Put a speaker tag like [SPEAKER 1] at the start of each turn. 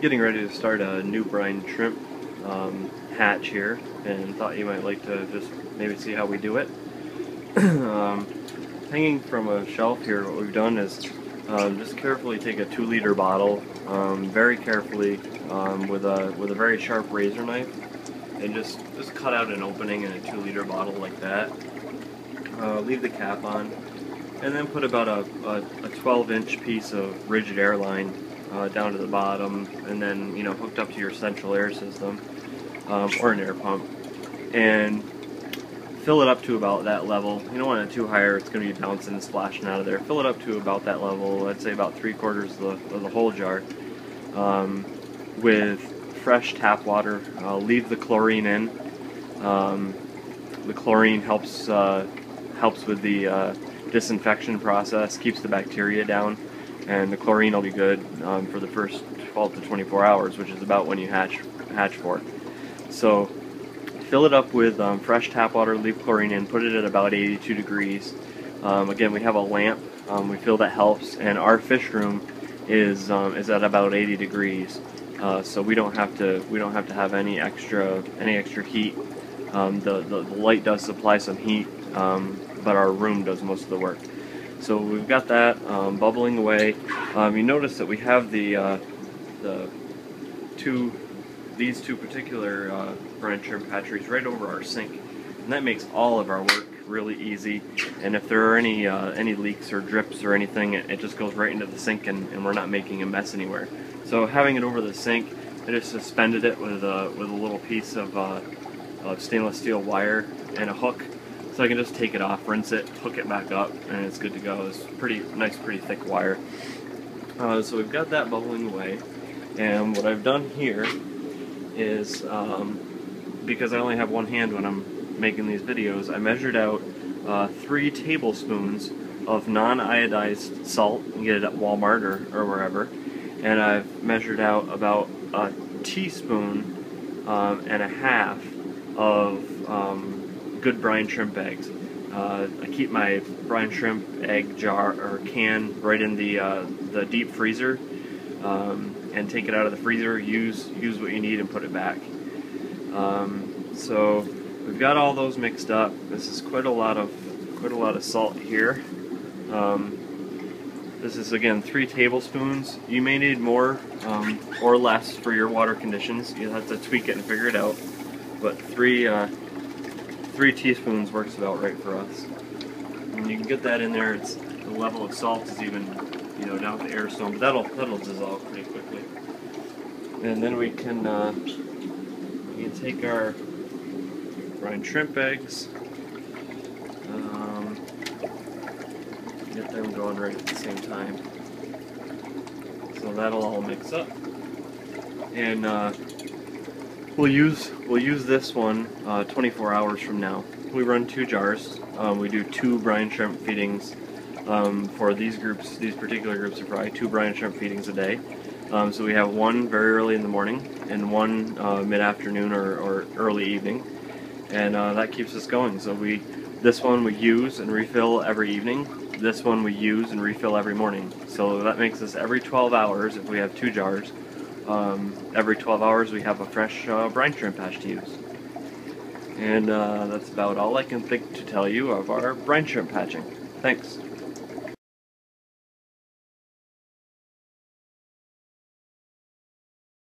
[SPEAKER 1] getting ready to start a new brine shrimp hatch here, and thought you might like to just maybe see how we do it. Hanging from a shelf here, what we've done is just carefully take a 2-liter bottle, very carefully with a very sharp razor knife, and just cut out an opening in a 2-liter bottle like that. Leave the cap on, and then put about a 12-inch piece of rigid air line down to the bottom, and then hooked up to your central air system or an air pump, and fill it up to about that level. You don't want it too high or it's going to be bouncing and splashing out of there. Fill it up to about that level, I'd say about 3/4 of the whole jar, with fresh tap water. Leave the chlorine in. The chlorine helps with the disinfection process, keeps the bacteria down, and the chlorine will be good for the first 12 to 24 hours, which is about when you hatch for. So fill it up with fresh tap water, leave chlorine in, put it at about 82 degrees. Again, we have a lamp, we feel that helps, and our fish room is at about 80 degrees. So we don't have to have any extra heat. The light does supply some heat, but our room does most of the work. So we've got that bubbling away. You notice that we have these two particular brine shrimp hatcheries right over our sink, and that makes all of our work really easy. And if there are any leaks or drips or anything, it just goes right into the sink, and we're not making a mess anywhere. So having it over the sink, I just suspended it with a little piece of stainless steel wire and a hook, so I can just take it off, rinse it, hook it back up, and it's good to go. It's pretty nice, pretty thick wire. So we've got that bubbling away, and what I've done here is, because I only have one hand when I'm making these videos, I measured out 3 tablespoons of non-iodized salt. You can get it at Walmart or wherever. And I've measured out about a teaspoon and a half of good brine shrimp eggs. I keep my brine shrimp egg jar or can right in the deep freezer, and take it out of the freezer, use what you need, and put it back. So we've got all those mixed up. This is quite a lot of salt here. This is again 3 tablespoons. You may need more or less for your water conditions. You'll have to tweak it and figure it out. But 3 teaspoons works about right for us. And you can get that in there. The level of salt is even down to air stone, but that'll dissolve pretty quickly. And then we can take our brine shrimp eggs, get them going right at the same time. So that'll all mix up, and we'll use this one 24 hours from now. We run 2 jars. We do 2 brine shrimp feedings for these particular groups of fry. 2 brine shrimp feedings a day. So we have one very early in the morning and one mid-afternoon or early evening, and that keeps us going. So this one we use and refill every evening. This one we use and refill every morning. So that makes us every 12 hours, if we have 2 jars, every 12 hours we have a fresh brine shrimp hatch to use. And that's about all I can think to tell you of our brine shrimp hatching. Thanks.